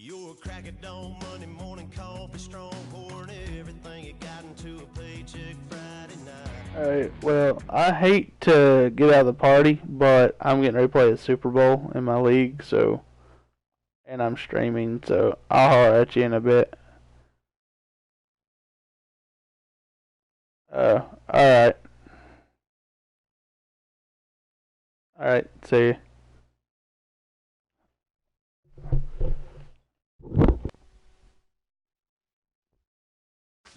Your crack at dawn, Monday morning coffee, strong pouring everything you got into a paycheck Friday night. Alright, well, I hate to get out of the party, but I'm getting ready to play the Super Bowl in my league, so, and I'm streaming, so I'll holler at you in a bit. Alright. Alright, see you.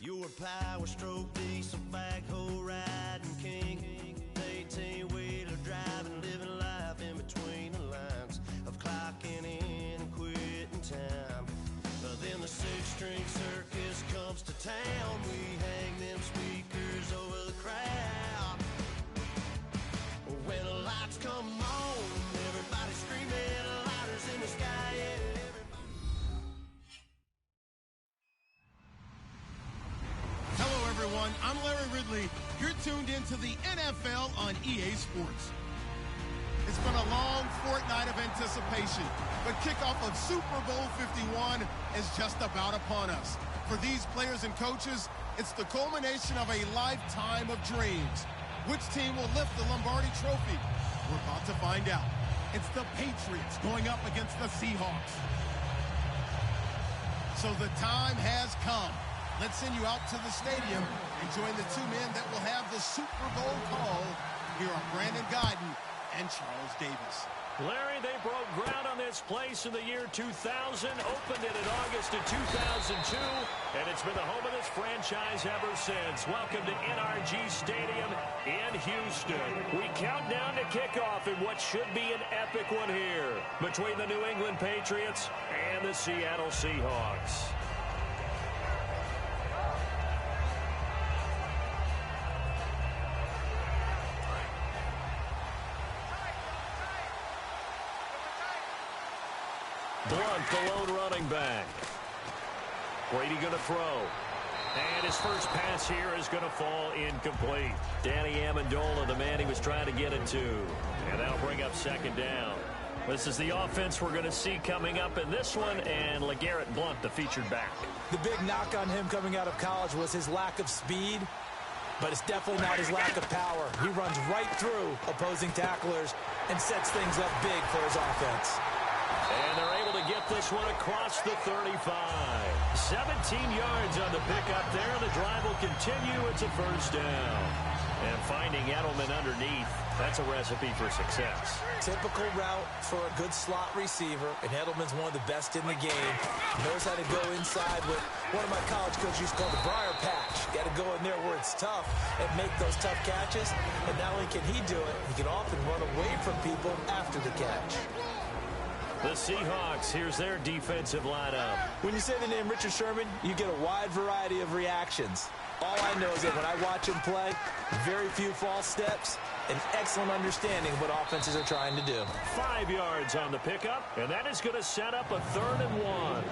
Your power stroke diesel backhoe riding king, 18-wheeler driving, living life in between the lines of clocking in and quitting time. Then the six-string circus comes to town. We hang them speakers over the crowd. When the lights come on, everybody screaming, lighters in the sky, yeah. Hello, everyone. I'm Larry Ridley. You're tuned into the NFL on EA Sports. It's been a long fortnight of anticipation, but kickoff of Super Bowl 51 is just about upon us. For these players and coaches, it's the culmination of a lifetime of dreams. Which team will lift the Lombardi Trophy? We're about to find out. It's the Patriots going up against the Seahawks. So the time has come. Let's send you out to the stadium and join the two men that will have the Super Bowl call. Here are Brandon Guyton and Charles Davis. Larry, they broke ground on this place in the year 2000, opened it in August of 2002, and it's been the home of this franchise ever since. Welcome to NRG Stadium in Houston. We count down to kickoff in what should be an epic one here between the New England Patriots and the Seattle Seahawks. Blunt, the lone running back. Brady going to throw. And his first pass here is going to fall incomplete. Danny Amendola, the man he was trying to get it to. And that'll bring up second down. This is the offense we're going to see coming up in this one. And LeGarrette Blunt, the featured back. The big knock on him coming out of college was his lack of speed. But it's definitely not his lack of power. He runs right through opposing tacklers and sets things up big for his offense. And they're able to get this one across the 35. 17 yards on the pickup there. The drive will continue. It's a first down. And finding Edelman underneath, that's a recipe for success. Typical route for a good slot receiver, and Edelman's one of the best in the game. Knows how to go inside with one of my college coaches used to call the Briar Patch. Got to go in there where it's tough and make those tough catches. And not only can he do it, he can often run away from people after the catch. The Seahawks, here's their defensive lineup. When you say the name Richard Sherman, you get a wide variety of reactions. All I know is that when I watch him play, very few false steps, an excellent understanding of what offenses are trying to do. 5 yards on the pickup, and that is going to set up a 3rd and 1.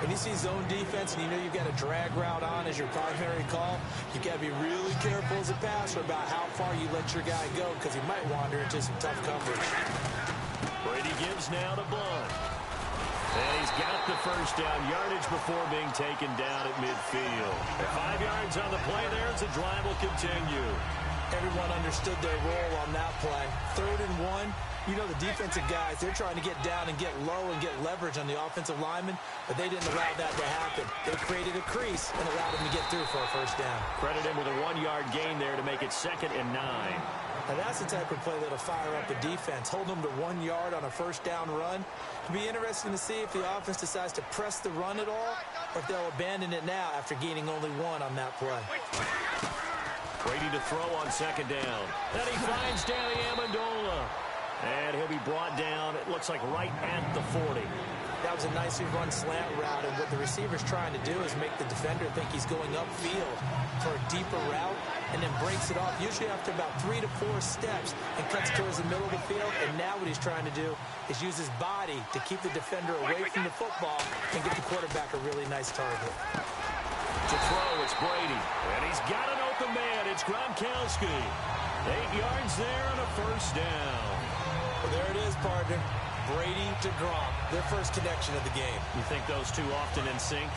When you see zone defense and you know you've got a drag route on as your primary call, you've got to be really careful as a passer about how far you let your guy go because he might wander into some tough coverage. Brady gives now to Blunt. And he's got the first down yardage before being taken down at midfield. 5 yards on the play there as the drive will continue. Everyone understood their role on that play. 3rd and 1. You know the defensive guys, they're trying to get down and get low and get leverage on the offensive lineman, but they didn't allow that to happen. They created a crease and allowed him to get through for a first down. Credit him with a 1-yard gain there to make it 2nd and 9. Now that's the type of play that'll fire up a defense. Hold them to 1 yard on a first down run. It'll be interesting to see if the offense decides to press the run at all or if they'll abandon it now after gaining only 1 on that play. Brady to throw on 2nd down. Then he finds Danny Amendola. And he'll be brought down, it looks like right at the 40. That was a nicely run slant route, and what the receiver's trying to do is make the defender think he's going upfield for a deeper route, and then breaks it off, usually after about 3 to 4 steps, and cuts towards the middle of the field. And now what he's trying to do is use his body to keep the defender away from the football and get the quarterback a really nice target. To throw, it's Brady, and he's got an open man. It's Gronkowski. 8 yards there and a first down. Well, there it is, partner. Brady to Gronk, their first connection of the game. You think those two often in sync?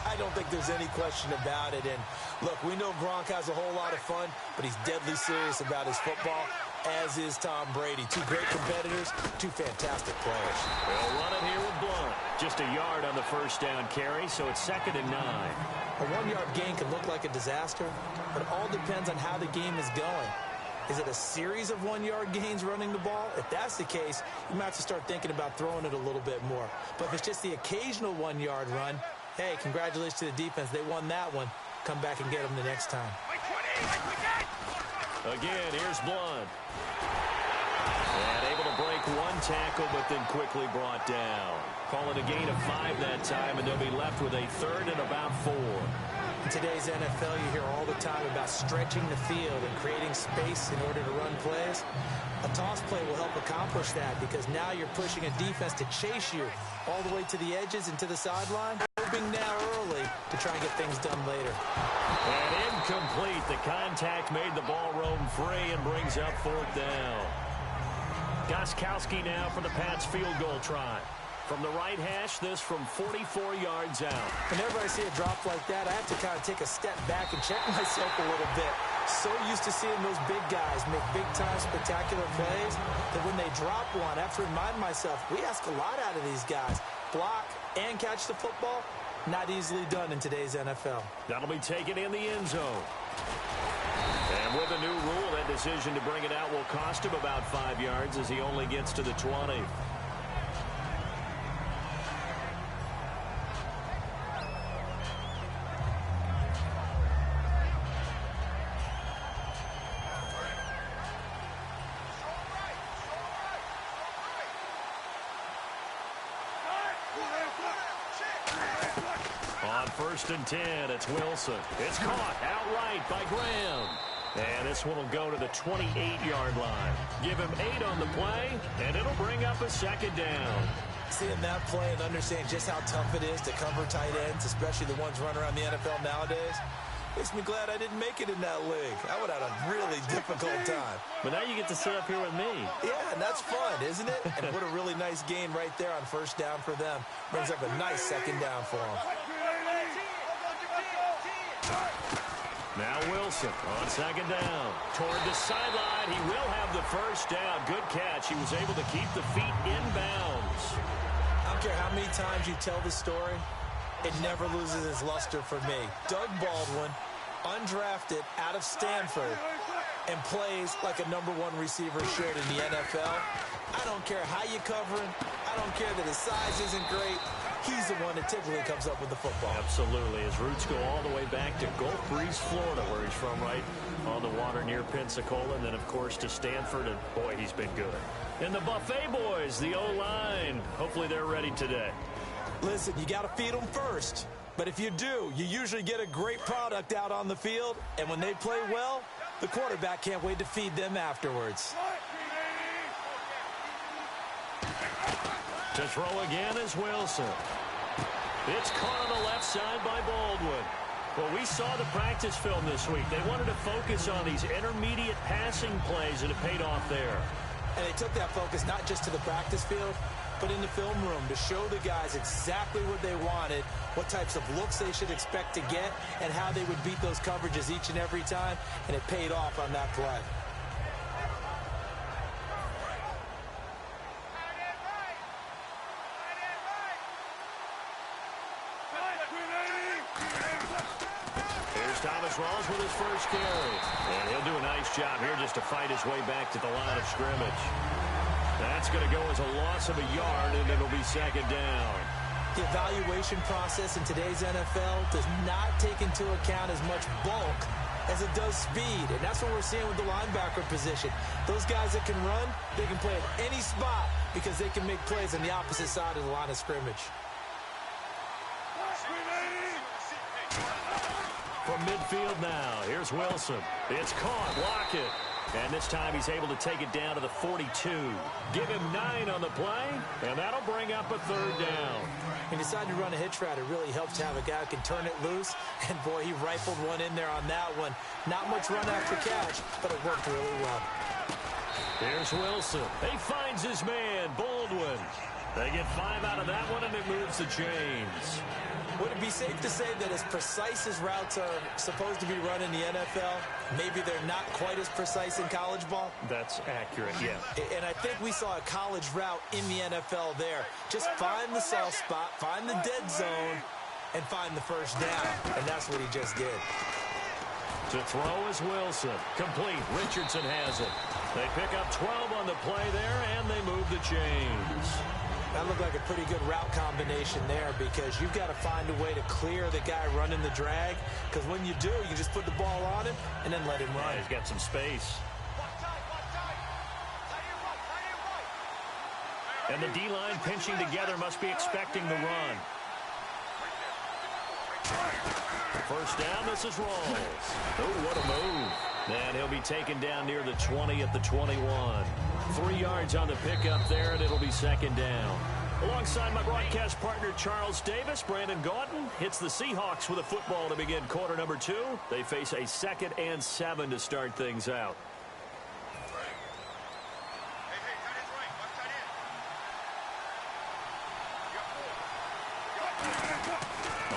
I don't think there's any question about it. And look, we know Gronk has a whole lot of fun, but he's deadly serious about his football, as is Tom Brady. Two great competitors, two fantastic players. They'll run it here with Blunt. Just a yard on the first down carry, so it's 2nd and 9. A 1-yard gain can look like a disaster, but it all depends on how the game is going. Is it a series of 1-yard gains running the ball? If that's the case, you might have to start thinking about throwing it a little bit more. But if it's just the occasional 1-yard run, hey, congratulations to the defense. They won that one. Come back and get them the next time. Again, here's Blunt. And able to break one tackle, but then quickly brought down. Call it a gain of 5 that time, and they'll be left with a 3rd and about 4. In today's NFL, you hear all the time about stretching the field and creating space in order to run plays. A toss play will help accomplish that because now you're pushing a defense to chase you all the way to the edges and to the sideline, hoping now early to try and get things done later. And incomplete. The contact made the ball roam free and brings up 4th down. Gostkowski now for the Pats field goal try. From the right hash, this from 44 yards out. Whenever I see a drop like that, I have to kind of take a step back and check myself a little bit. So used to seeing those big guys make big-time spectacular plays that when they drop one, I have to remind myself, we ask a lot out of these guys. Block and catch the football, not easily done in today's NFL. That'll be taken in the end zone. And with a new rule, that decision to bring it out will cost him about 5 yards as he only gets to the 20. On 1st and 10, it's Wilson. It's caught outright by Graham. And this one will go to the 28-yard line. Give him 8 on the play, and it'll bring up a 2nd down. Seeing that play and understanding just how tough it is to cover tight ends, especially the ones running around the NFL nowadays, makes me glad I didn't make it in that league. I would have had a really difficult time. But now you get to sit up here with me. Yeah, and that's fun, isn't it? And what a really nice gain right there on 1st down for them. Brings up a nice 2nd down for them. Now Wilson on 2nd down. Toward the sideline. He will have the 1st down. Good catch. He was able to keep the feet in bounds. I don't care how many times you tell the story, it never loses its luster for me. Doug Baldwin, undrafted out of Stanford, and plays like a #1 receiver should in the NFL. I don't care how you cover him. I don't care that his size isn't great. He's the one that typically comes up with the football. Absolutely. His roots go all the way back to Gulf Breeze, Florida, where he's from, right on the water near Pensacola. And then, of course, to Stanford. And, boy, he's been good. And the Buffet boys, the O-line. Hopefully they're ready today. Listen, you got to feed them first. But if you do, you usually get a great product out on the field. And when they play well, the quarterback can't wait to feed them afterwards. To throw again is Wilson. It's caught on the left side by Baldwin. Well, we saw the practice film this week. They wanted to focus on these intermediate passing plays, and it paid off there. And they took that focus not just to the practice field, but in the film room to show the guys exactly what they wanted, what types of looks they should expect to get, and how they would beat those coverages each and every time, and it paid off on that play. Rawls with his first carry. And he'll do a nice job here just to fight his way back to the line of scrimmage. That's going to go as a loss of a yard, and it'll be 2nd down. The evaluation process in today's NFL does not take into account as much bulk as it does speed. And that's what we're seeing with the linebacker position. Those guys that can run, they can play at any spot because they can make plays on the opposite side of the line of scrimmage. From midfield now, here's Wilson. It's caught, Lockett. And this time he's able to take it down to the 42. Give him 9 on the play, and that'll bring up a 3rd down. He decided to run a hitch route. It really helps to have a guy who can turn it loose. And, boy, he rifled one in there on that one. Not much run after catch, but it worked really well. Here's Wilson. He finds his man. Baldwin Baldwin. They get 5 out of that one, and it moves the chains. Would it be safe to say that as precise as routes are supposed to be run in the NFL, maybe they're not quite as precise in college ball? That's accurate, yeah. And I think we saw a college route in the NFL there. Just find the soft spot, find the dead zone, and find the first down. And that's what he just did. To throw is Wilson. Complete. Richardson has it. They pick up 12 on the play there, and they move the chains. That looked like a pretty good route combination there because you've got to find a way to clear the guy running the drag, because when you do, you just put the ball on him and then let him run. Yeah, he's got some space. And the D-line pinching together must be expecting the run. First down, this is Rawls. Oh, what a move. And he'll be taken down near the 20 at the 21. 3 yards on the pickup there, and it'll be second down. Alongside my broadcast partner, Charles Davis, Brandon Gaudin hits the Seahawks with a football to begin quarter number 2. They face a 2nd and 7 to start things out.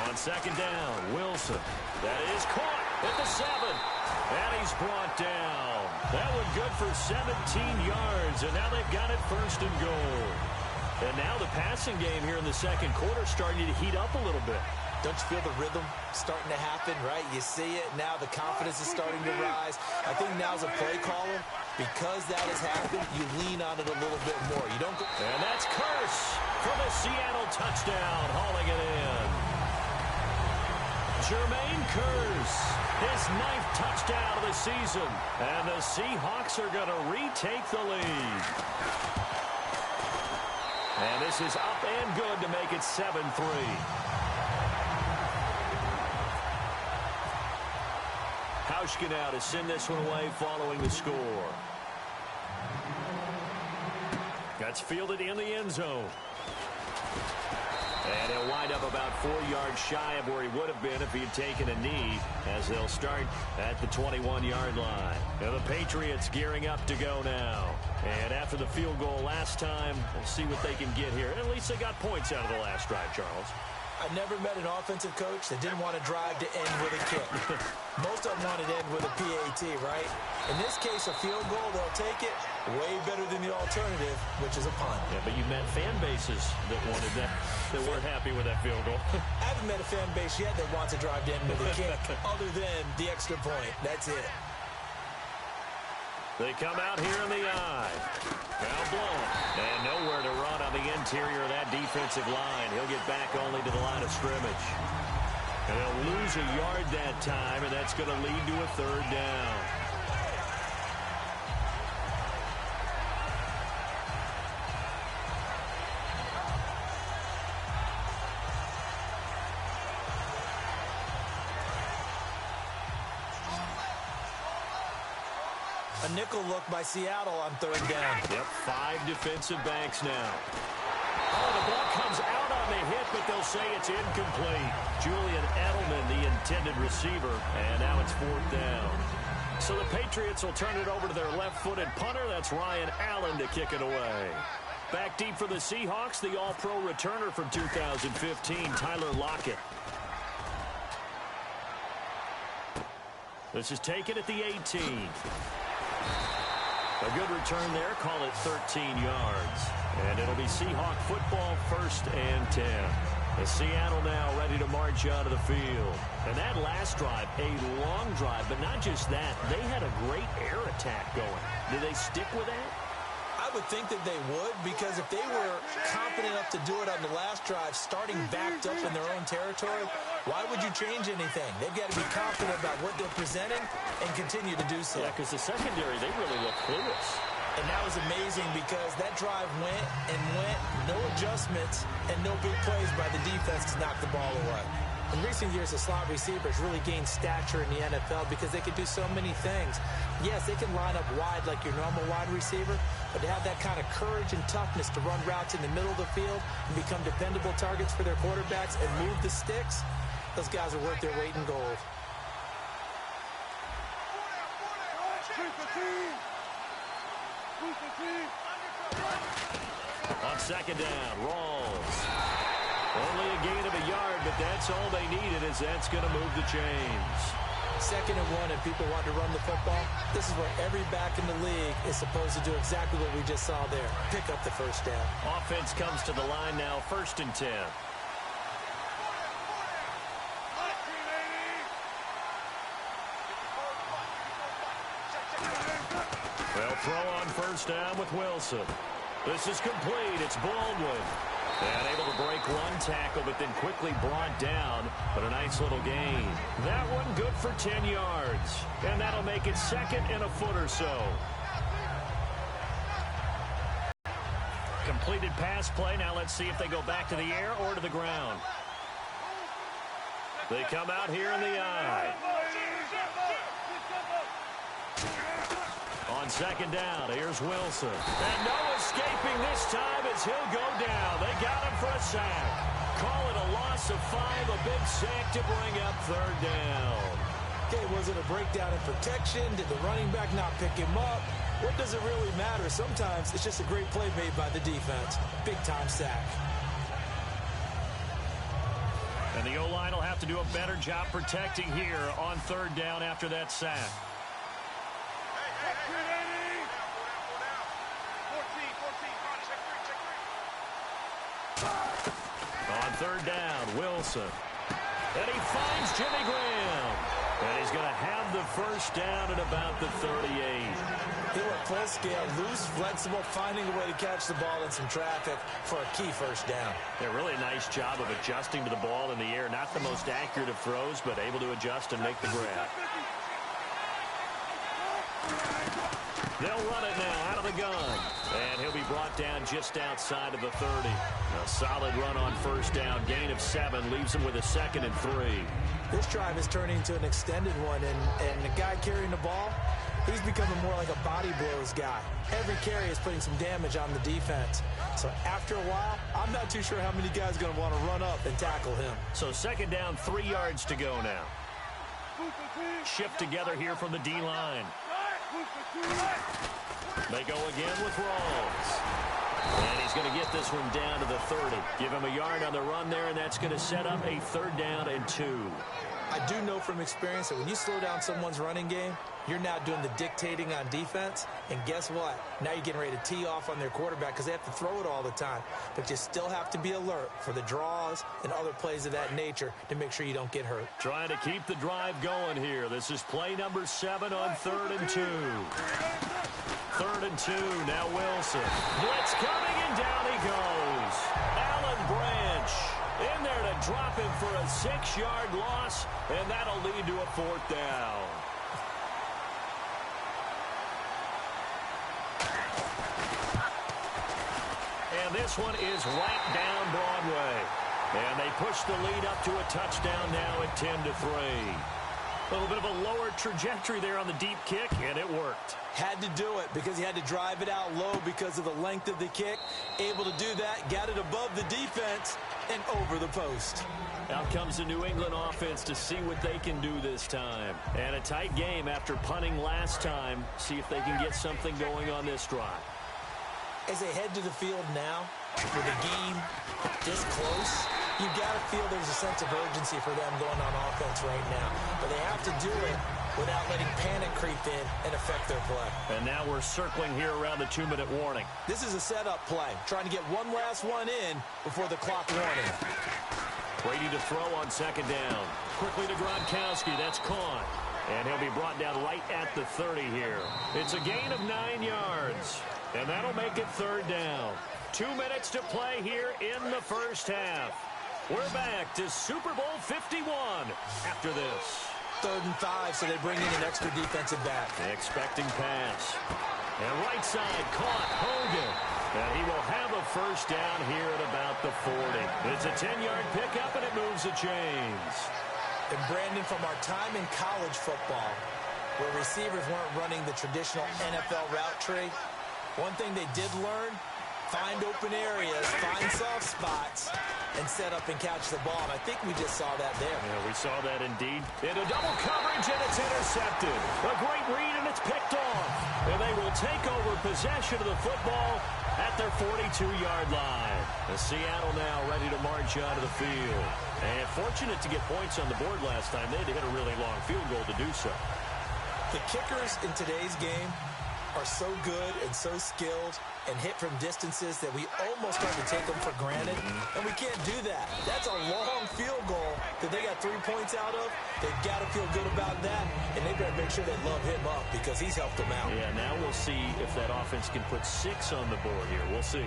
On second down, Wilson. That is caught at the 7. And he's brought down. That one good for 17 yards, and now they've got it first and goal. And now the passing game here in the second quarter starting to heat up a little bit. Don't you feel the rhythm starting to happen, right? You see it. Now the confidence is starting to rise. I think now's a play caller. Because that has happened, you lean on it a little bit more. You don't go. And that's Curse for the Seattle touchdown, hauling it in. Jermaine Curse, his 9th touchdown of the season. And the Seahawks are going to retake the lead. And this is up and good to make it 7-3. Hauschka now to send this one away following the score. That's fielded in the end zone. And he'll wind up about 4 yards shy of where he would have been if he had taken a knee, as they'll start at the 21-yard line. Now the Patriots gearing up to go now. And after the field goal last time, we'll see what they can get here. At least they got points out of the last drive, Charles. I've never met an offensive coach that didn't want to drive to end with a kick. Most of them want to end with a PAT, right? In this case, a field goal, they'll take it. Way better than the alternative, which is a punt. Yeah, but you met fan bases that wanted that, that weren't happy with that field goal. I haven't met a fan base yet that wants to drive to end with a kick other than the extra point. That's it. They come out here in the eye. Foul blown. And nowhere to run on the interior of that defensive line. He'll get back only to the line of scrimmage. And he'll lose a yard that time, and that's going to lead to a 3rd down. A nickel look by Seattle on 3rd down. Yep, 5 defensive backs now. Oh, the ball comes out on the hit, but they'll say it's incomplete. Julian Edelman, the intended receiver, and now it's 4th down. So the Patriots will turn it over to their left-footed punter. That's Ryan Allen to kick it away. Back deep for the Seahawks, the All-Pro returner from 2015, Tyler Lockett. This is taken at the 18. A good return there. Call it 13 yards. And it'll be Seahawk football, 1st and 10. As Seattle now ready to march out of the field. And that last drive, a long drive, but not just that. They had a great air attack going. Do they stick with that? I would think that they would, because if they were confident enough to do it on the last drive, starting backed up in their own territory, why would you change anything? They've got to be confident about what they're presenting and continue to do so. Yeah, because the secondary, they really look clueless. And that was amazing because that drive went and went, no adjustments, and no big plays by the defense to knock the ball away. In recent years, the slot receivers really gained stature in the NFL because they could do so many things. Yes, they can line up wide like your normal wide receiver, but to have that kind of courage and toughness to run routes in the middle of the field and become dependable targets for their quarterbacks and move the sticks, those guys are worth their weight in gold. On second down, Rawls. Only a gain of a yard, but that's all they needed, as that's going to move the chains. 2nd and 1, and people want to run the football. This is where every back in the league is supposed to do exactly what we just saw there. Pick up the first down. Offense comes to the line now, 1st and 10. They'll throw on 1st down with Wilson. This is complete. It's Baldwin. And able to break one tackle, but then quickly brought down. But a nice little gain. That one good for 10 yards. And that'll make it 2nd and a foot or so. Completed pass play. Now let's see if they go back to the air or to the ground. They come out here in the eye. On 2nd down, here's Wilson. And no escaping this time as he'll go down. They got him for a sack. Call it a loss of 5, a big sack to bring up 3rd down. Okay, was it a breakdown in protection? Did the running back not pick him up? What does it really matter? Sometimes it's just a great play made by the defense. Big-time sack. And the O-line will have to do a better job protecting here on 3rd down after that sack. On 3rd down, Wilson. And he finds Jimmy Graham. And he's going to have the first down at about the 38. He went full scale, loose, flexible, finding a way to catch the ball in some traffic for a key first down. A really nice job of adjusting to the ball in the air. Not the most accurate of throws, but able to adjust and make the grab. They'll run it now out of the gun. And he'll be brought down just outside of the 30. A solid run on 1st down. Gain of 7 leaves him with a 2nd and 3. This drive is turning into an extended one, and the guy carrying the ball, he's becoming more like a body blows guy. Every carry is putting some damage on the defense. So after a while, I'm not too sure how many guys are going to want to run up and tackle him. So 2nd down, 3 yards to go now. Shift together here from the D-line. They go again with Rawls. And he's going to get this one down to the 30. Give him a yard on the run there, and that's going to set up a 3rd down and 2. I do know from experience that when you slow down someone's running game, you're now doing the dictating on defense. And guess what? Now you're getting ready to tee off on their quarterback because they have to throw it all the time. But you still have to be alert for the draws and other plays of that nature to make sure you don't get hurt. Trying to keep the drive going here. This is play number 7 on 3rd and 2. 3rd and 2. Now Wilson. Blitz coming, and down he goes. Alan Branch in there to drop him for a 6-yard loss, and that'll lead to a 4th down. And this one is right down Broadway. And they push the lead up to a touchdown now at 10-3. A little bit of a lower trajectory there on the deep kick, and it worked. Had to do it because he had to drive it out low because of the length of the kick. Able to do that, got it above the defense and over the post. Out comes the New England offense to see what they can do this time. And a tight game after punting last time. See if they can get something going on this drive. As they head to the field now, with the game this close, you got to feel there's a sense of urgency for them going on offense right now. But they have to do it without letting panic creep in and affect their play. And now we're circling here around the 2-minute warning. This is a setup play, trying to get one last one in before the clock warning. Brady to throw on 2nd down. Quickly to Gronkowski. That's caught. And he'll be brought down right at the 30 here. It's a gain of 9 yards. And that'll make it 3rd down. 2 minutes to play here in the first half. We're back to Super Bowl 51 after this. 3rd and 5, so they bring in an extra defensive back. Expecting pass. And right side caught Hogan. And he will have a first down here at about the 40. It's a 10-yard pickup, and it moves the chains. And Brandon, from our time in college football, where receivers weren't running the traditional NFL route tree, one thing they did learn, find open areas, find soft spots, and set up and catch the ball. And I think we just saw that there. Yeah, we saw that indeed. Into double coverage, and it's intercepted. A great read, and it's picked off. And they will take over possession of the football at their 42-yard line. The Seattle now ready to march out of the field. And fortunate to get points on the board last time. They had to hit a really long field goal to do so. The kickers in today's game are so good and so skilled and hit from distances that we almost start to take them for granted, and we can't do that. That's a long field goal that they got 3 points out of. They've got to feel good about that, and they've got to make sure they love him up because he's helped them out. Yeah, now we'll see if that offense can put 6 on the board here. We'll see.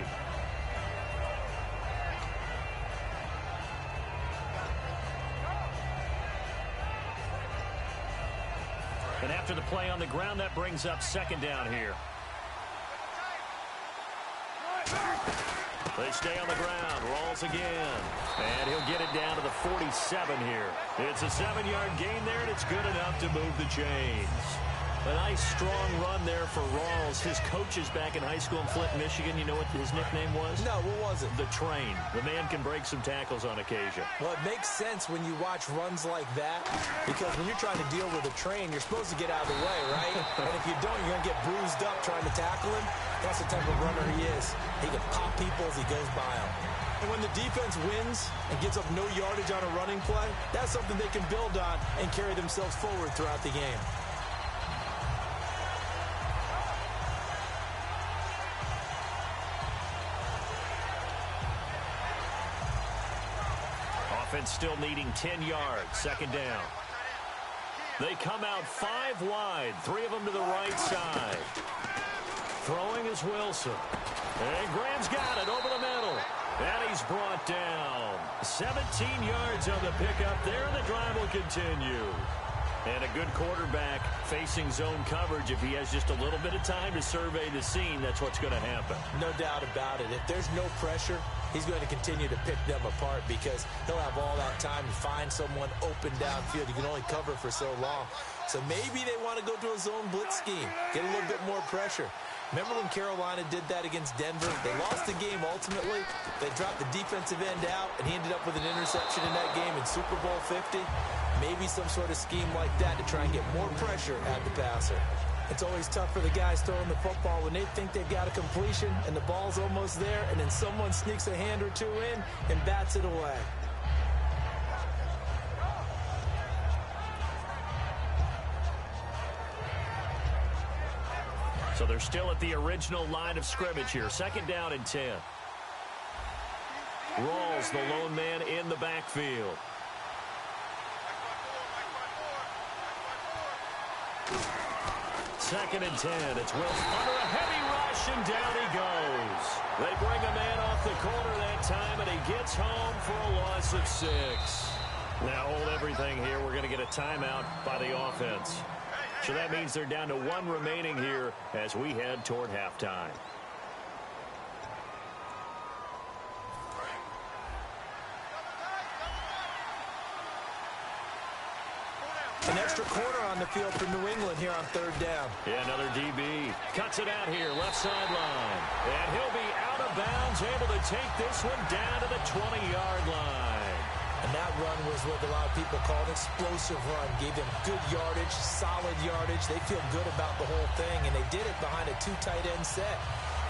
And after the play on the ground, that brings up second down here. They stay on the ground. Rolls again. And he'll get it down to the 47 here. It's a 7-yard gain there, and it's good enough to move the chains. A nice, strong run there for Rawls. His coach is back in high school in Flint, Michigan. You know what his nickname was? No, what was it? The Train. The man can break some tackles on occasion. Well, it makes sense when you watch runs like that because when you're trying to deal with a train, you're supposed to get out of the way, right? And if you don't, you're going to get bruised up trying to tackle him. That's the type of runner he is. He can pop people as he goes by them. And when the defense wins and gets up no yardage on a running play, that's something they can build on and carry themselves forward throughout the game. Offense still needing 10 yards. Second down. They come out 5 wide. 3 of them to the right side. Throwing is Wilson. And Graham's got it over the middle. And he's brought down. 17 yards on the pickup there, and the drive will continue. And a good quarterback facing zone coverage. If he has just a little bit of time to survey the scene, that's what's going to happen. No doubt about it. If there's no pressure, he's going to continue to pick them apart because he'll have all that time to find someone open downfield. You can only cover for so long. So maybe they want to go to a zone blitz scheme, get a little bit more pressure. Remember when Carolina did that against Denver? They lost the game ultimately. They dropped the defensive end out, and he ended up with an interception in that game in Super Bowl 50. Maybe some sort of scheme like that to try and get more pressure at the passer. It's always tough for the guys throwing the football when they think they've got a completion and the ball's almost there, and then someone sneaks a hand or two in and bats it away. So they're still at the original line of scrimmage here. Second down and 10. Rawls, the lone man in the backfield. Second and 10. It's Wilson under a heavy rush, and down he goes. They bring a man off the corner that time, and he gets home for a loss of 6. Now hold everything here. We're going to get a timeout by the offense. So that means they're down to 1 remaining here as we head toward halftime. An extra corner on the field for New England here on third down. Yeah, another DB. Cuts it out here, left sideline. And he'll be out of bounds, able to take this one down to the 20-yard line. And that run was what a lot of people call an explosive run. Gave them good yardage, solid yardage. They feel good about the whole thing, and they did it behind a 2 tight end set.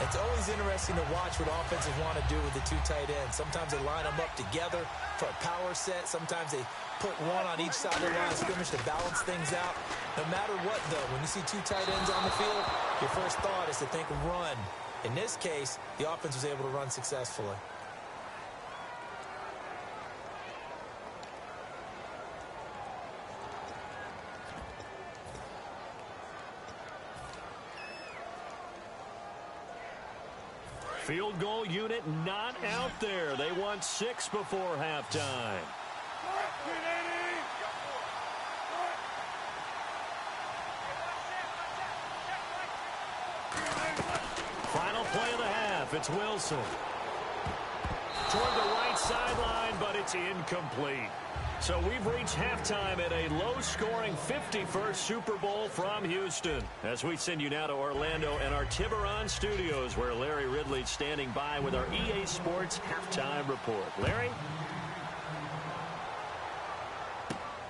It's always interesting to watch what offenses want to do with the 2 tight ends. Sometimes they line them up together for a power set. Sometimes they put one on each side of the line of scrimmage to balance things out. No matter what, though, when you see 2 tight ends on the field, your first thought is to think run. In this case, the offense was able to run successfully. Field goal unit not out there. They want 6 before halftime. Final play of the half. It's Wilson. toward the right sideline, but it's incomplete. So we've reached halftime at a low-scoring 51st Super Bowl from Houston. As we send you now to Orlando and our Tiburon studios, where Larry Ridley's standing by with our EA Sports halftime report. Larry?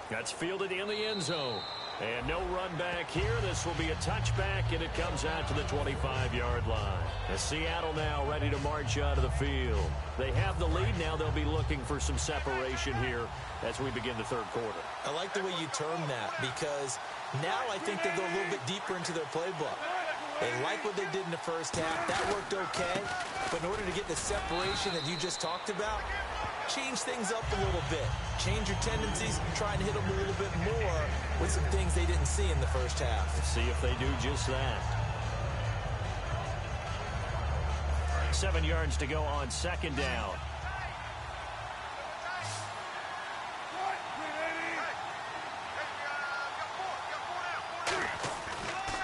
That's fielded in the end zone. And no run back here. This will be a touchback, and it comes out to the 25-yard line. As Seattle now ready to march out of the field. They have the lead now. They'll be looking for some separation here as we begin the third quarter. I like the way you term that, because now I think they go a little bit deeper into their playbook. They like what they did in the first half. That worked okay. But in order to get the separation that you just talked about, change things up a little bit. Change your tendencies and try and hit them a little bit more with some things they didn't see in the first half. Let's see if they do just that. 7 yards to go on second down.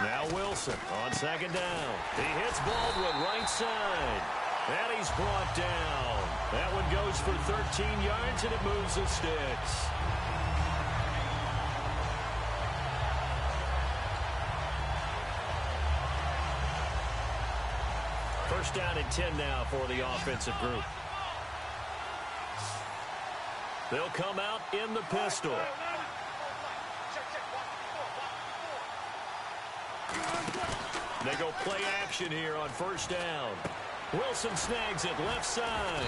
Now Wilson on second down. He hits Baldwin right side. And he's brought down. That one goes for 13 yards, and it moves the sticks. First down and 10 now for the offensive group. They'll come out in the pistol. They go play action here on first down. Wilson snags it left side.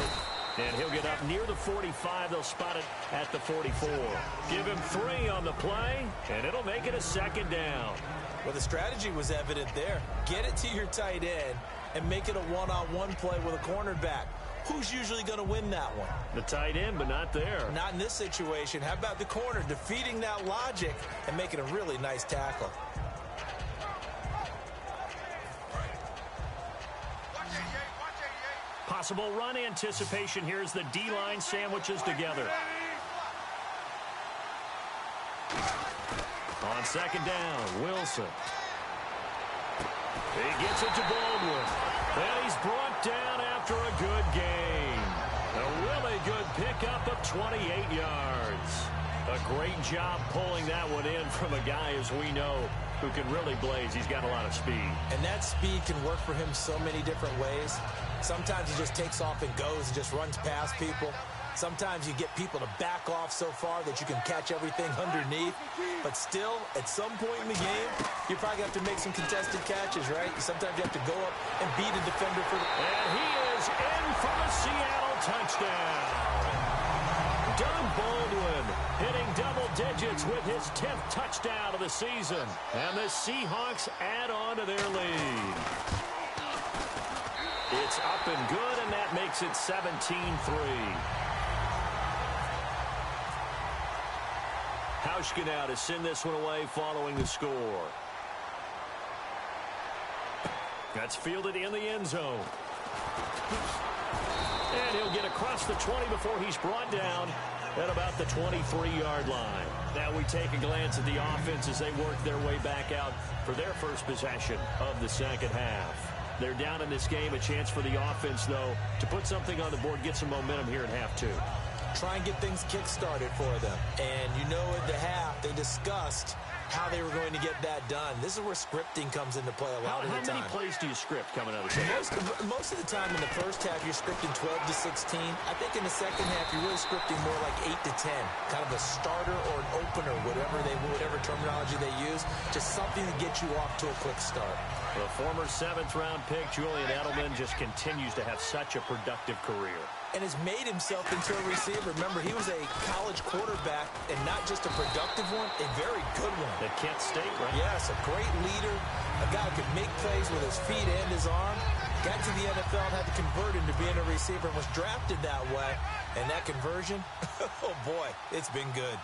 And he'll get up near the 45. They'll spot it at the 44. Give him 3 on the play, and it'll make it a second down. Well, the strategy was evident there. Get it to your tight end and make it a one-on-one play with a cornerback. Who's usually going to win that one? The tight end, but not there. Not in this situation. How about the corner defeating that logic and making a really nice tackle? Possible run anticipation here as the D-line sandwiches together. On second down, Wilson. He gets it to Baldwin. And he's brought down after a good gain. A really good pickup of 28 yards. A great job pulling that one in from a guy, as we know, who can really blaze. He's got a lot of speed. And that speed can work for him so many different ways. Sometimes he just takes off and goes and just runs past people. Sometimes you get people to back off so far that you can catch everything underneath. But still, at some point in the game, you probably have to make some contested catches, right? Sometimes you have to go up and beat a defender for the... And he is in for a Seattle touchdown. Doug Baldwin hitting double digits with his 10th touchdown of the season. And the Seahawks add on to their lead. It's up and good, and that makes it 17-3. Hauschka now to send this one away following the score. That's fielded in the end zone. And he'll get across the 20 before he's brought down at about the 23-yard line. Now we take a glance at the offense as they work their way back out for their first possession of the second half. They're down in this game. A chance for the offense, though, to put something on the board, get some momentum here in half two. Try and get things kick-started for them. And you know at the half, they discussed how they were going to get that done. This is where scripting comes into play a lot of the time. How many plays do you script coming out of the second? Most of the time in the first half, you're scripting 12 to 16. I think in the second half, you're really scripting more like 8 to 10. Kind of a starter or an opener, whatever terminology they use. Just something to get you off to a quick start. The former 7th-round pick, Julian Edelman, just continues to have such a productive career. And has made himself into a receiver. Remember, he was a college quarterback, and not just a productive one, a very good one. At Kent State, right? Yes, a great leader, a guy who could make plays with his feet and his arm. Got to the NFL and had to convert into being a receiver and was drafted that way. And that conversion, oh boy, it's been good.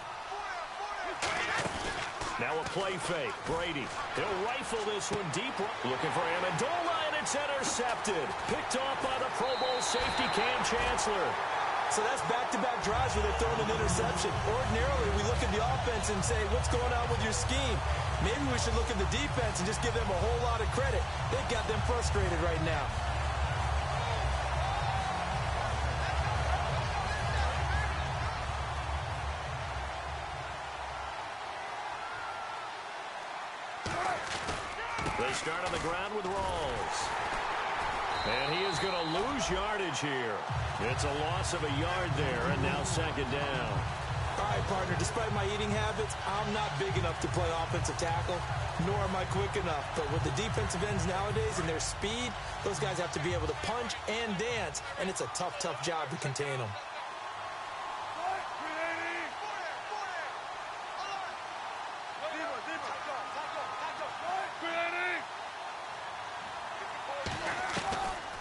Now a play fake. Brady. He'll rifle this one deep. Looking for Amendola, and it's intercepted. Picked off by the Pro Bowl safety Cam Chancellor. So that's back-to-back drives where they're throwing an interception. Ordinarily, we look at the offense and say, what's going on with your scheme? Maybe we should look at the defense and just give them a whole lot of credit. They've got them frustrated right now. They start on the ground with Rawls. And he is going to lose yardage here. It's a loss of a yard there, and now second down. All right, partner, despite my eating habits, I'm not big enough to play offensive tackle, nor am I quick enough. But with the defensive ends nowadays and their speed, those guys have to be able to punch and dance, and it's a tough, tough job to contain them.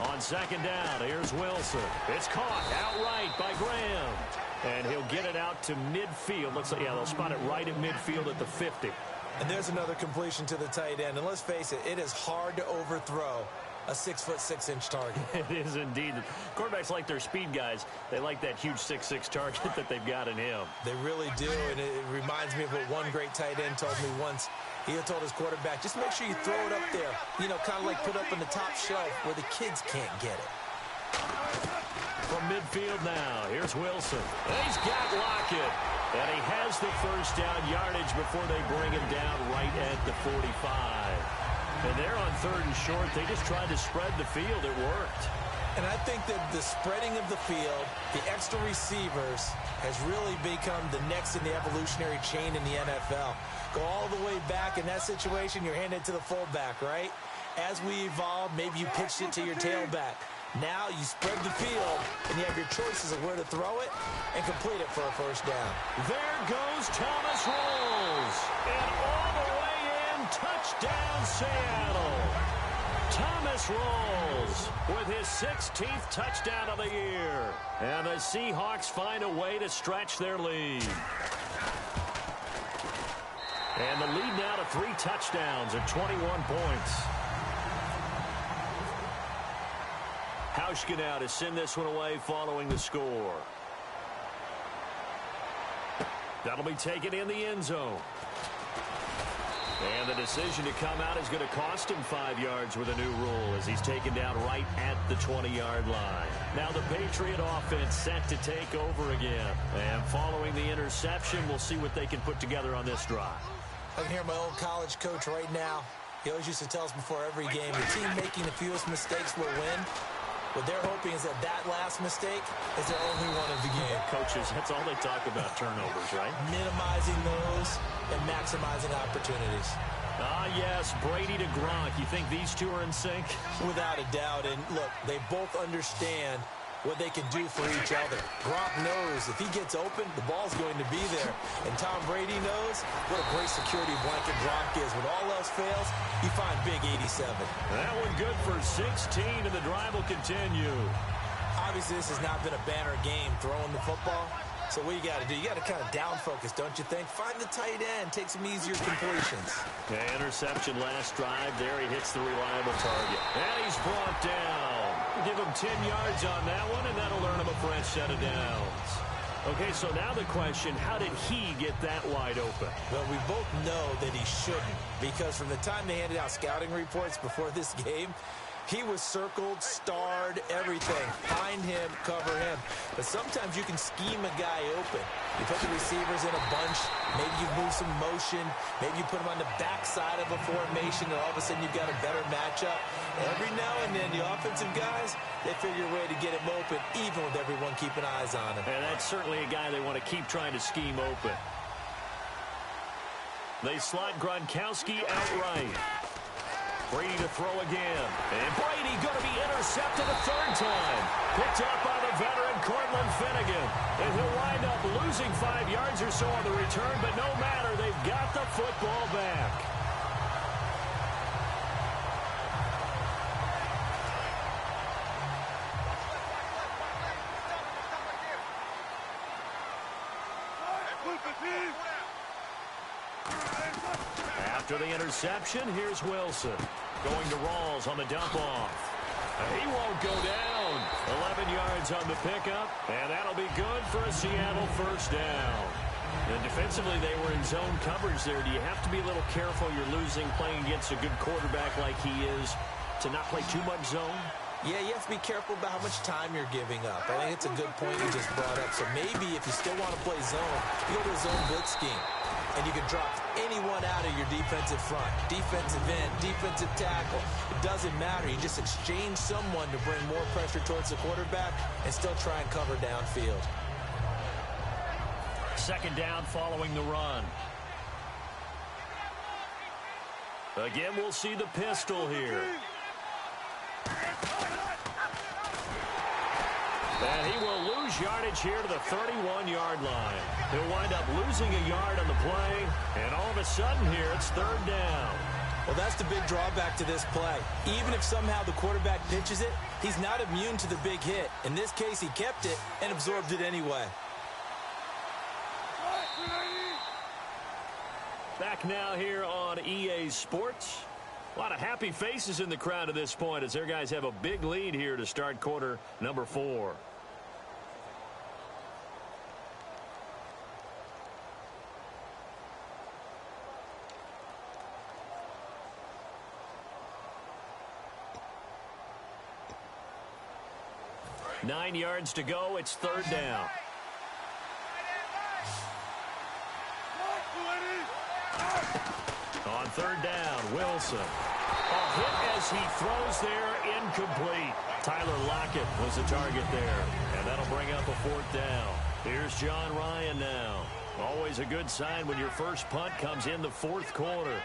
On second down, here's Wilson. It's caught outright by Graham. And he'll get it out to midfield. Looks like, yeah, they'll spot it right at midfield at the 50. And there's another completion to the tight end. And let's face it, it is hard to overthrow a 6'6" target. It is indeed. Quarterbacks like their speed guys. They like that huge 6'6" target that they've got in him. They really do, and it reminds me of what one great tight end told me once. He had told his quarterback, just make sure you throw it up there. You know, kind of like put up on the top shelf where the kids can't get it. From midfield now, here's Wilson. He's got Lockett. And he has the first down yardage before they bring him down right at the 45. And they're on third and short. They just tried to spread the field. It worked. And I think that the spreading of the field, the extra receivers, has really become the next in the evolutionary chain in the NFL. Go all the way back in that situation, you're handed to the fullback, right? As we evolve, maybe you pitched it to your tailback. Now you spread the field, and you have your choices of where to throw it and complete it for a first down. There goes Thomas Rawls. And all the way in, touchdown Seattle. Thomas Rawls with his 16th touchdown of the year. And the Seahawks find a way to stretch their lead. And the lead now to 3 touchdowns at 21 points. Hauschka now to send this one away following the score. That'll be taken in the end zone. And the decision to come out is going to cost him 5 yards with a new rule as he's taken down right at the 20-yard line. Now the Patriot offense set to take over again. And following the interception, we'll see what they can put together on this drive. I can hear my old college coach right now. He always used to tell us before every game, the team making the fewest mistakes will win. What they're hoping is that that last mistake is their only one of the game. Coaches, that's all they talk about, turnovers, right? Minimizing those and maximizing opportunities. Ah, yes, Brady to Gronk. You think these two are in sync? Without a doubt. And look, they both understand what they can do for each other. Gronk knows if he gets open, the ball's going to be there. And Tom Brady knows what a great security blanket Gronk is. When all else fails, you find big 87. That one good for 16, and the drive will continue. Obviously, this has not been a banner game throwing the football. So what you got to do, you got to kind of down focus, don't you think? Find the tight end, take some easier completions. Yeah, interception last drive. There he hits the reliable target. And he's brought down. Give him 10 yards on that one, and that'll earn him a fresh set of downs. Okay, so now the question, how did he get that wide open? Well, we both know that he shouldn't, because from the time they handed out scouting reports before this game, he was circled, starred, everything. Find him, cover him. But sometimes you can scheme a guy open. You put the receivers in a bunch. Maybe you move some motion. Maybe you put them on the backside of a formation, and all of a sudden you've got a better matchup. Every now and then, the offensive guys, they figure a way to get him open, even with everyone keeping eyes on him. And that's certainly a guy they want to keep trying to scheme open. They slot Gronkowski outright. Brady to throw again. And Brady going to be intercepted a third time. Picked up by the veteran Cortland Finnegan. And he'll wind up losing 5 yards or so on the return, but no matter, they've got the football back. After the interception, here's Wilson. Going to Rawls on the dump-off. He won't go down. 11 yards on the pickup, and that'll be good for a Seattle first down. And defensively, they were in zone coverage there. Do you have to be a little careful? You're losing playing against a good quarterback like he is to not play too much zone? Yeah, you have to be careful about how much time you're giving up. I think it's a good point you just brought up. So maybe if you still want to play zone, you go to a zone blitz scheme, and you can drop anyone out of your defensive front. Defensive end, defensive tackle. It doesn't matter. You just exchange someone to bring more pressure towards the quarterback and still try and cover downfield. Second down following the run. Again, we'll see the pistol here. And he will lose yardage here to the 31-yard line. He'll wind up losing a yard on the play, and all of a sudden here, it's third down. Well, that's the big drawback to this play. Even if somehow the quarterback pitches it, he's not immune to the big hit. In this case, he kept it and absorbed it anyway. Back now here on EA Sports. A lot of happy faces in the crowd at this point as their guys have a big lead here to start quarter number 4. Nine yards to go. It's third down. On third down, Wilson. A hit as he throws there, incomplete. Tyler Lockett was the target there, and that'll bring up a fourth down. Here's John Ryan now. Always a good sign when your first punt comes in the fourth quarter.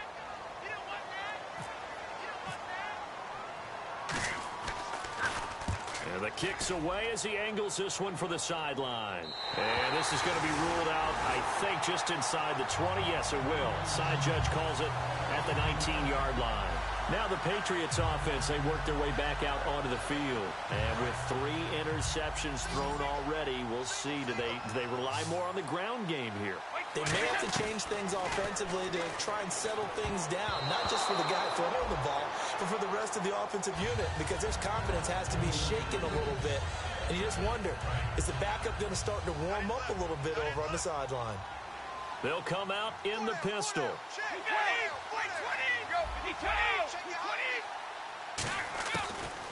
And the kick's away as he angles this one for the sideline. And this is going to be ruled out, I think, just inside the 20. Yes, it will. Side judge calls it at the 19-yard line. Now the Patriots offense, they work their way back out onto the field. And with 3 interceptions thrown already, we'll see. Do they rely more on the ground game here? They may have to change things offensively to try and settle things down, not just for the guy throwing the ball, but for the rest of the offensive unit, because their confidence has to be shaken a little bit. And you just wonder, is the backup going to start to warm up a little bit over on the sideline? They'll come out in the pistol.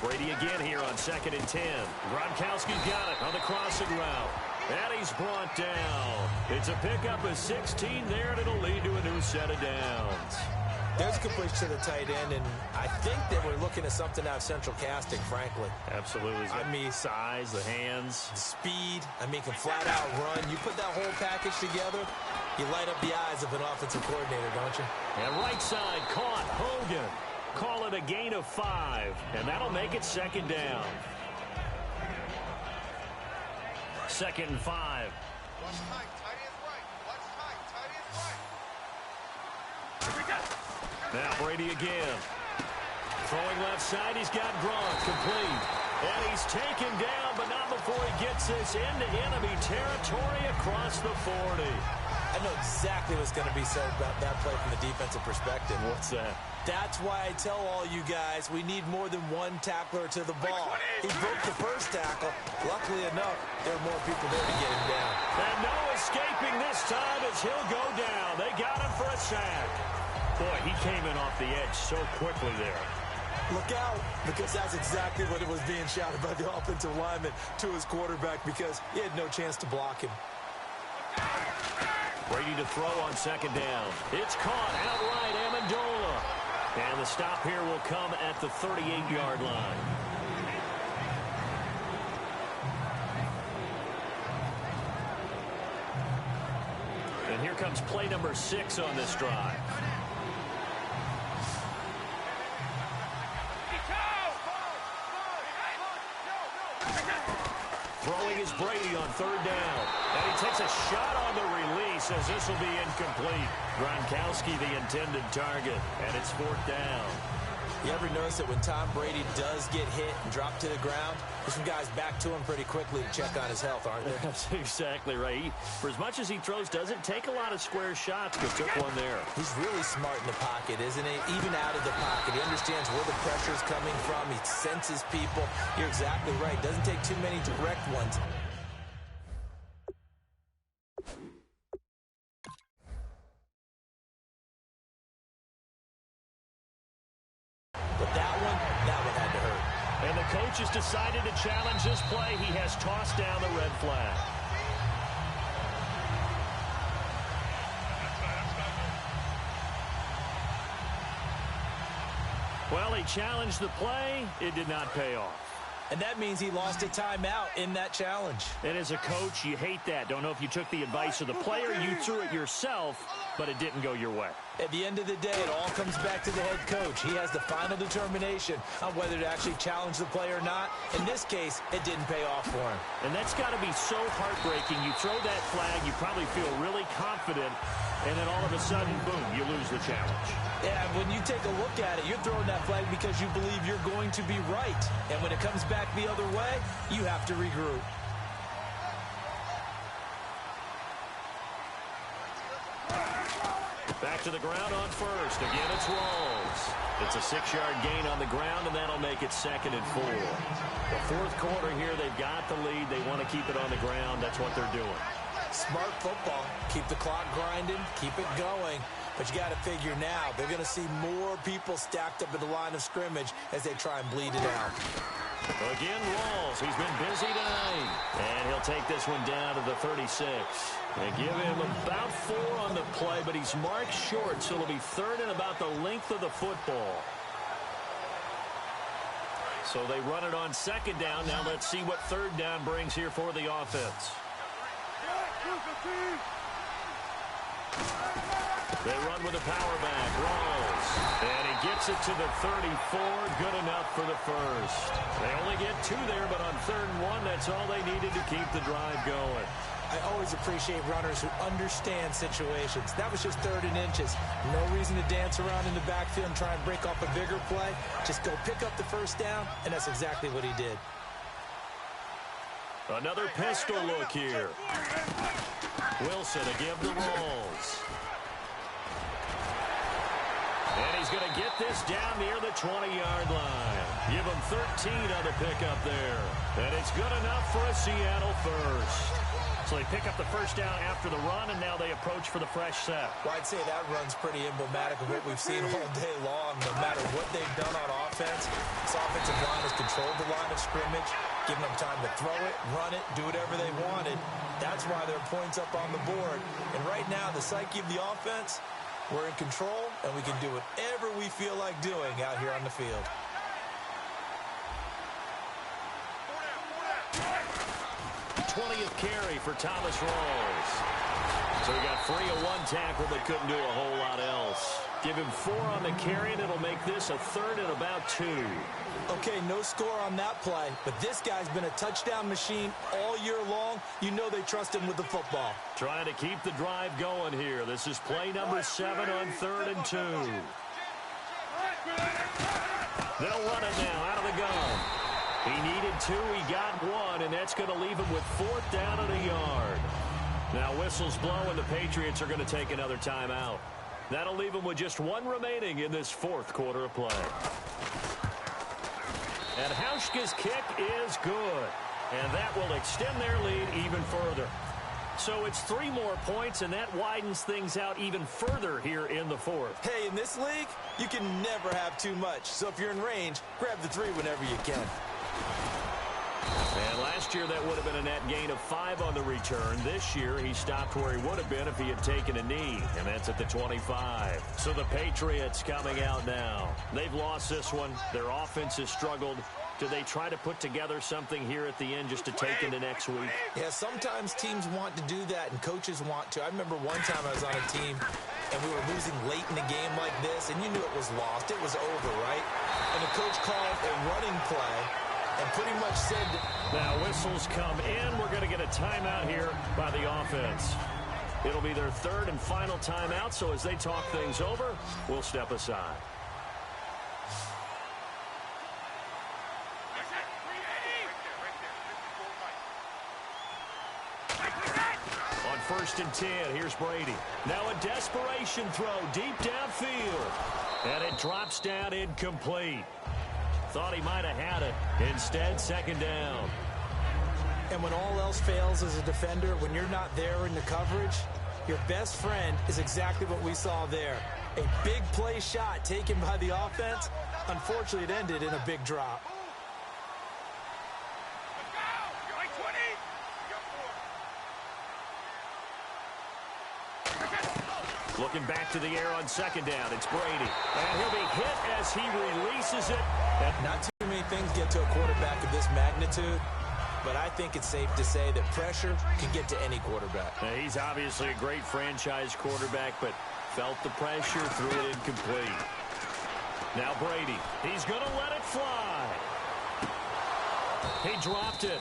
Brady again here on 2nd and 10. Gronkowski's got it on the crossing route. And he's brought down. It's a pickup of 16 there, and it'll lead to a new set of downs. There's a completion to the tight end, and I think they were looking at something out of central casting, frankly. Absolutely. I mean, size, the hands. Speed. I mean, can flat out run. You put that whole package together, you light up the eyes of an offensive coordinator, don't you? And right side caught. Hogan. Call it a gain of 5, and that'll make it second down. 2nd and 5. Watch tight. Tight is right. Watch tight. Tight is right. Now Brady again. Throwing left side. He's got Gronk complete. And he's taken down, but not before he gets this into enemy territory across the 40. I know exactly what's going to be said about that play from the defensive perspective. What's that? That's why I tell all you guys we need more than one tackler to the ball. He broke the first tackle. Luckily enough, there were more people there to get him down. And no escaping this time as he'll go down. They got him for a sack. Boy, he came in off the edge so quickly there. Look out, because that's exactly what it was being shouted by the offensive lineman to his quarterback, because he had no chance to block him. Brady to throw on 2nd down. It's caught outright, Amendola. And the stop here will come at the 38-yard line. And here comes play number 6 on this drive. Throwing is Brady on 3rd down. And he takes a shot on the release as this will be incomplete. Gronkowski the intended target, and it's 4th down. You ever notice that when Tom Brady does get hit and drop to the ground, there's some guys back to him pretty quickly to check on his health, aren't there? That's exactly right. For as much as he throws, doesn't take a lot of square shots, but took one there. He's really smart in the pocket, isn't he? Even out of the pocket. He understands where the pressure's coming from. He senses people. You're exactly right. Doesn't take too many direct ones. Coach has decided to challenge this play. He has tossed down the red flag. Well, he challenged the play. It did not pay off. And that means he lost a timeout in that challenge. And as a coach, you hate that. Don't know if you took the advice of the player, you threw it yourself, but it didn't go your way. At the end of the day, it all comes back to the head coach. He has the final determination on whether to actually challenge the play or not. In this case, it didn't pay off for him. And that's got to be so heartbreaking. You throw that flag, you probably feel really confident, and then all of a sudden, boom, you lose the challenge. Yeah, when you take a look at it, you're throwing that flag because you believe you're going to be right. And when it comes back the other way, you have to regroup. Back to the ground on first. Again, it's Rawls. It's a 6-yard gain on the ground, and that'll make it 2nd and 4. The fourth quarter here, they've got the lead. They want to keep it on the ground. That's what they're doing. Smart football. Keep the clock grinding. Keep it going. But you got to figure now, they're going to see more people stacked up at the line of scrimmage as they try and bleed it out. Again, Rawls. He's been busy tonight. And he'll take this one down to the 36. They give him about 4 on the play, but he's marked short, so it'll be 3rd and about the length of the football. So they run it on 2nd down. Now let's see what 3rd down brings here for the offense. They run with a power back. Rawls. And he gets it to the 34. Good enough for the first. They only get 2 there, but on 3rd and 1, that's all they needed to keep the drive going. I always appreciate runners who understand situations. That was just 3rd and inches. No reason to dance around in the backfield and try and break off a bigger play. Just go pick up the first down, and that's exactly what he did. Another pistol look here. Wilson to give the Rawls. And he's going to get this down near the 20-yard line. Give him 13 on the pickup there. And it's good enough for a Seattle first. So they pick up the first down after the run, and now they approach for the fresh set. Well, I'd say that run's pretty emblematic of what we've seen all day long. No matter what they've done on offense, this offensive line has controlled the line of scrimmage, giving them time to throw it, run it, do whatever they wanted. That's why there are points up on the board. And right now, the psyche of the offense, we're in control, and we can do whatever we feel like doing out here on the field. Carry for Thomas Rawls. So he got free of 1 tackle, but couldn't do a whole lot else. Give him 4 on the carry, and it'll make this a 3rd and about 2. Okay, no score on that play, but this guy's been a touchdown machine all year long. You know they trust him with the football. Trying to keep the drive going here. This is play number 7 on 3rd and 2. They'll run it now out of the gun. He needed 2, he got 1, and that's going to leave him with 4th down and a yard. Now whistles blow, and the Patriots are going to take another timeout. That'll leave him with just 1 remaining in this 4th quarter of play. And Hauschka's kick is good, and that will extend their lead even further. So it's 3 more points, and that widens things out even further here in the 4th. Hey, in this league, you can never have too much. So if you're in range, grab the 3 whenever you can. And last year, that would have been a net gain of 5 on the return. This year, he stopped where he would have been if he had taken a knee, and that's at the 25. So the Patriots coming out now. They've lost this one. Their offense has struggled. Do they try to put together something here at the end just to take into next week? Yeah, sometimes teams want to do that, and coaches want to. I remember one time I was on a team, and we were losing late in the game like this, and you knew it was lost. It was over, right? And the coach called a running play and pretty much said... Now whistles come in. We're going to get a timeout here by the offense. It'll be their 3rd and final timeout, so as they talk things over, we'll step aside. On 1st and 10, here's Brady. Now a desperation throw deep downfield. And it drops down incomplete. Thought he might have had it. Instead, 2nd down. And when all else fails as a defender, when you're not there in the coverage, your best friend is exactly what we saw there. A big play shot taken by the offense. Unfortunately, it ended in a big drop. Looking back to the air on second down. It's Brady. And he'll be hit as he releases it. Not too many things get to a quarterback of this magnitude, but I think it's safe to say that pressure can get to any quarterback. Now, he's obviously a great franchise quarterback, but felt the pressure, threw it incomplete. Now Brady, he's going to let it fly. He dropped it.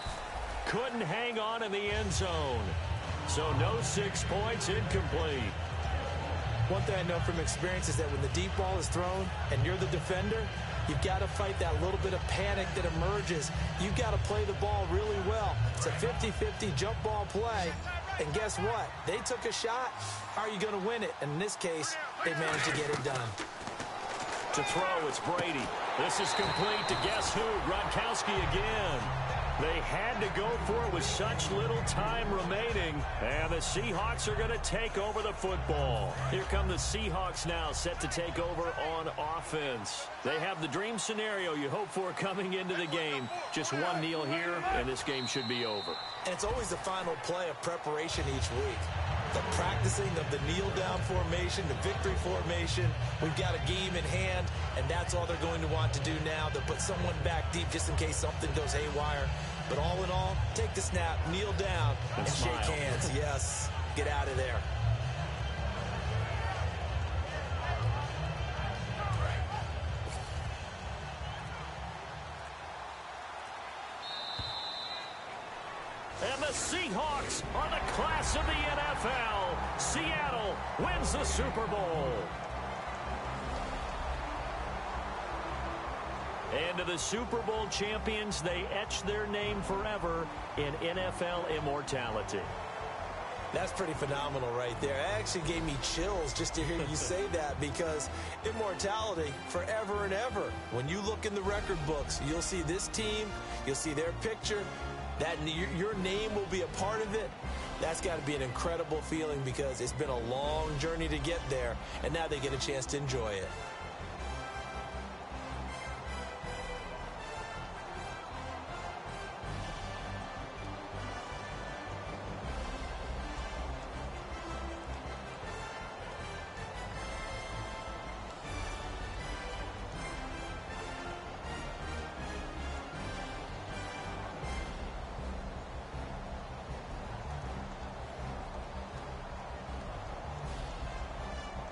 Couldn't hang on in the end zone. So no 6 points, incomplete. One thing I know from experience is that when the deep ball is thrown and you're the defender, you've got to fight that little bit of panic that emerges. You've got to play the ball really well. It's a 50-50 jump ball play. And guess what? They took a shot. How are you going to win it? And in this case, they managed to get it done. To throw, it's Brady. This is complete to guess who? Gronkowski again. They had to go for it with such little time remaining. And the Seahawks are going to take over the football. Here come the Seahawks now, set to take over on offense. They have the dream scenario you hope for coming into the game. Just one kneel here, and this game should be over. And it's always the final play of preparation each week. The practicing of the kneel-down formation, the victory formation. We've got a game in hand, and that's all they're going to want to do now. They'll put someone back deep just in case something goes haywire. But all in all, take the snap, kneel down, and shake hands. Yes, get out of there. And the Seahawks are the class of the NFL. Seattle wins the Super Bowl. And to the Super Bowl champions, they etch their name forever in NFL immortality. That's pretty phenomenal right there. It actually gave me chills just to hear you say that, because immortality forever and ever. When you look in the record books, you'll see this team, you'll see their picture. That your name will be a part of it. That's got to be an incredible feeling, because it's been a long journey to get there, and now they get a chance to enjoy it.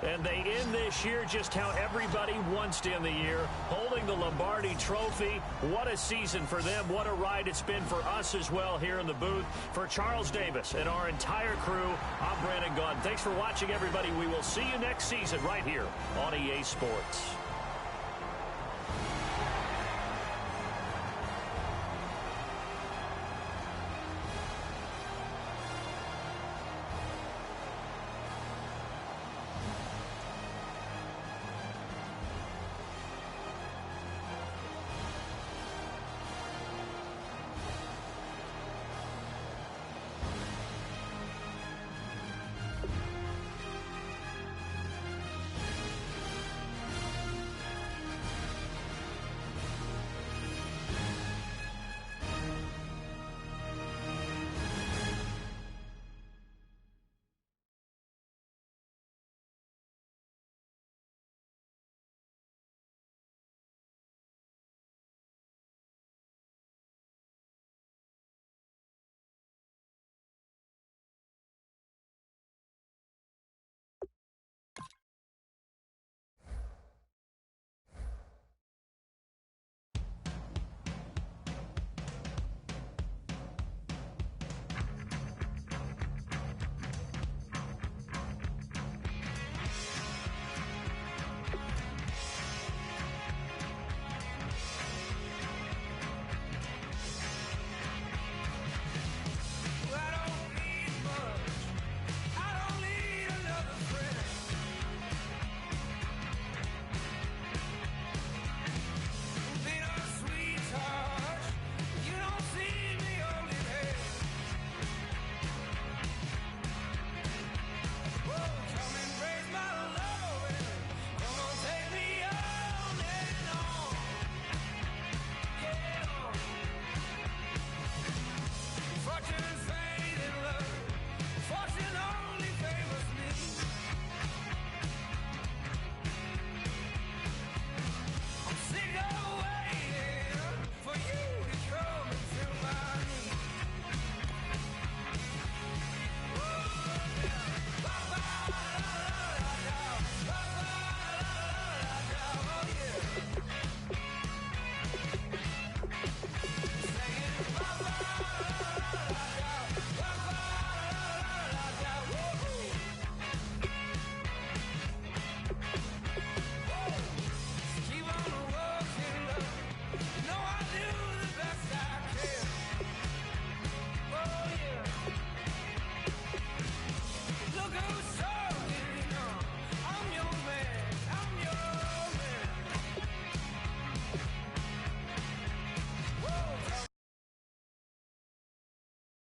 And they end this year just how everybody wants to end the year, holding the Lombardi Trophy. What a season for them. What a ride it's been for us as well here in the booth. For Charles Davis and our entire crew, I'm Brandon Gaudin. Thanks for watching, everybody. We will see you next season right here on EA Sports.